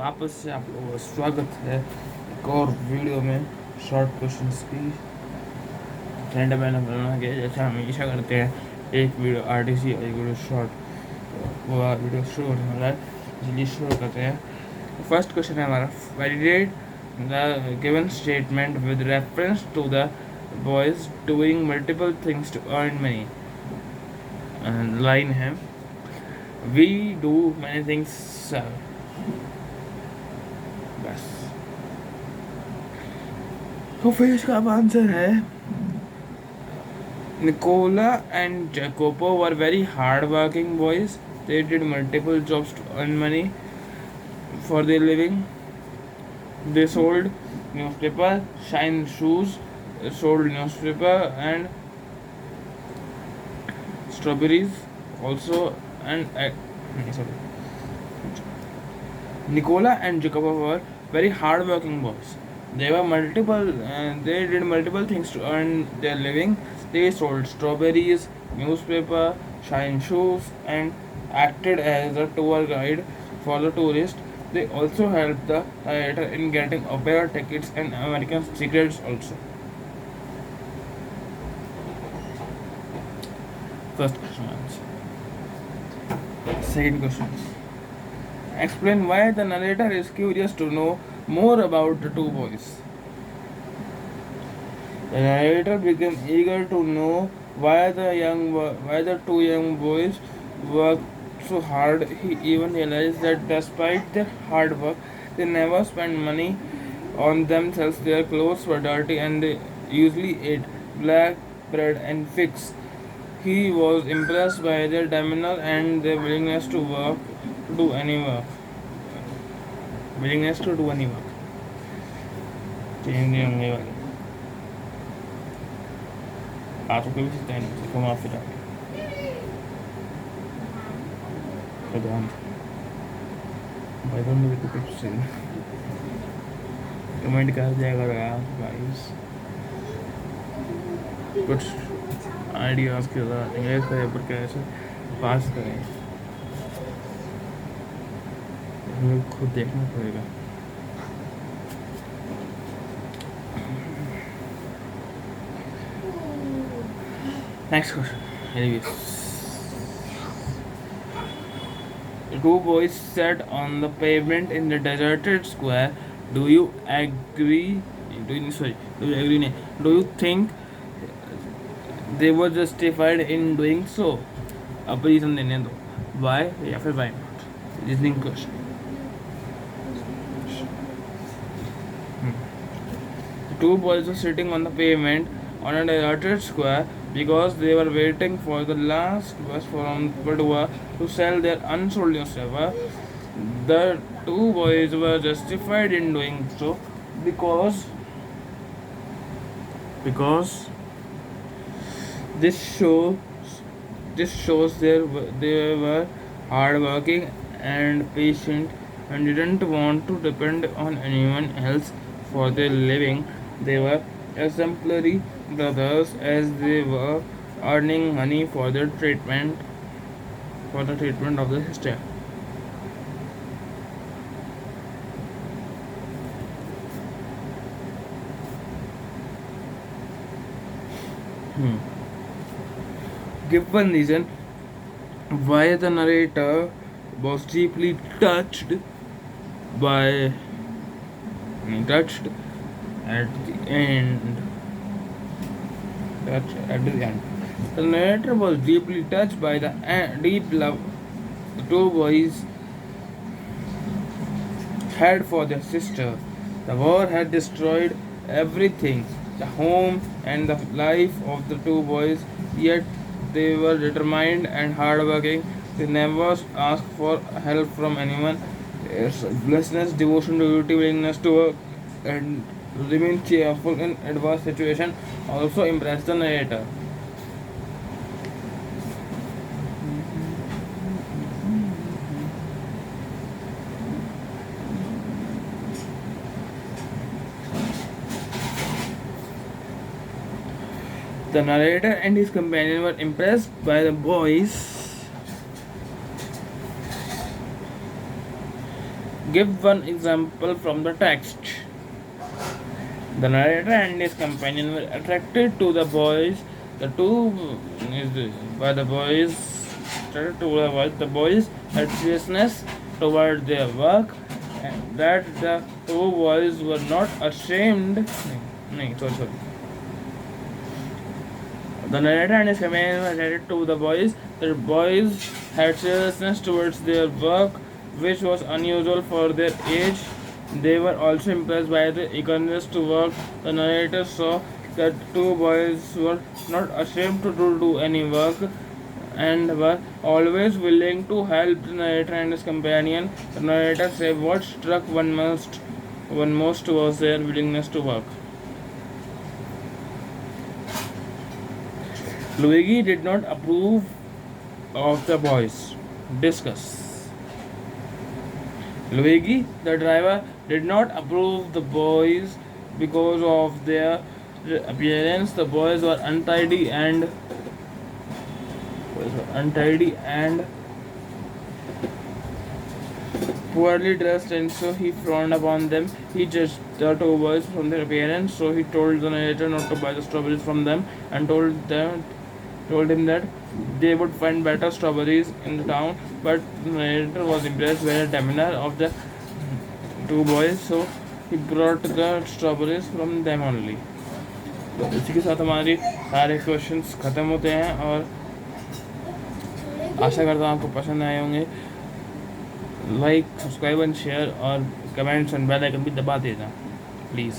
वापस से आप लोगों का स्वागत है एक और वीडियो में शॉर्ट क्वेश्चंस की। फ्रेंड मैंने बोलना कि जैसे हमेशा करते हैं, एक वीडियो आरटीसी एक वीडियो शॉर्ट, वो वीडियो शुरू होने वाला है, जल्दी शुरू करते हैं। फर्स्ट क्वेश्चन है हमारा, validate the given statement with reference to the boys doing multiple things to earn money. Line है, we do many things sir. बस। तो फिर इसका आंसर है, Nicola and Jacopo were very hard-working boys. They did multiple jobs to earn money for their living. They sold newspaper, shine shoes, sold newspaper and strawberries also. And sorry, Nicola and Jacopo were very hard-working boys. They did multiple things to earn their living. They sold strawberries, newspaper, shine shoes, and acted as a tour guide for the tourists. They also helped the narrator in getting opera tickets and American cigarettes also. First question answer. Second question. Explain why the narrator is curious to know more about the two boys. The narrator became eager to know why the two young boys worked so hard. He even realized that despite their hard work, they never spent money on themselves. Their clothes were dirty and they usually ate black bread and figs. He was impressed by their demeanor and their willingness to do any work. Changing वाली आंखों के भी सीधा नहीं घुमा फिरा प्रधान भाई बहन मेरे को कुछ से कमेंट कर जाएगा यार गाइस, कुछ आइडियाज़ के साथ इंग्लिश का पेपर कैसे पास करें हमें खुद देखना पड़ेगा। Next question. Anyways, the two boys sat on the pavement in the deserted square. Do you agree? Do you agree? नहीं. Do you think they were justified in doing so? अब reason देने दो. Why या फिर why not? Reasoning question. The two boys were sitting on the pavement on a deserted square because they were waiting for the last bus from Padua to sell their unsold newspaper. The two boys were justified in doing so because this shows they were hardworking and patient and didn't want to depend on anyone else for their living. They were exemplary brothers as they were earning money for the treatment of the sister. Give one reason why the narrator was deeply touched at the end. The narrator was deeply touched by the deep love the two boys had for their sister. The war had destroyed everything, the home and the life of the two boys, yet they were determined and hardworking. They never asked for help from anyone. Their selflessness, devotion to duty, willingness to work, and remain cheerful in adverse situations also impressed the narrator. The narrator and his companion were impressed by the boys' Give one example from the text. The narrator and his companion were attracted to the boys. The two by the boys attracted to the boys. The boys had seriousness toward their work, and that the two boys were not ashamed. Sorry. The narrator and his companion were attracted to the boys. The boys had seriousness towards their work, which was unusual for their age. They were also impressed by the eagerness to work. The narrator saw that two boys were not ashamed to do any work and were always willing to help the narrator and his companion. The narrator said what struck one most was their willingness to work. Luigi did not approve of the boys. Discuss. Luigi, the driver, did not approve the boys because of their appearance. The boys were untidy and poorly dressed, and so he frowned upon them. He judged the two boys from their appearance, so he told the narrator not to buy the strawberries from them, and told him that they would find better strawberries in the town. But the narrator was impressed by the demeanor of the two boys, so he brought the strawberries from them only. तो इसी के साथ हमारी सारे questions ख़त्म होते हैं और आशा करता हूँ आपको पसंद आए होंगे. लाइक, सब्सक्राइब एंड शेयर और कमेंट्स एंड बेल आइकन भी दबा देना प्लीज़.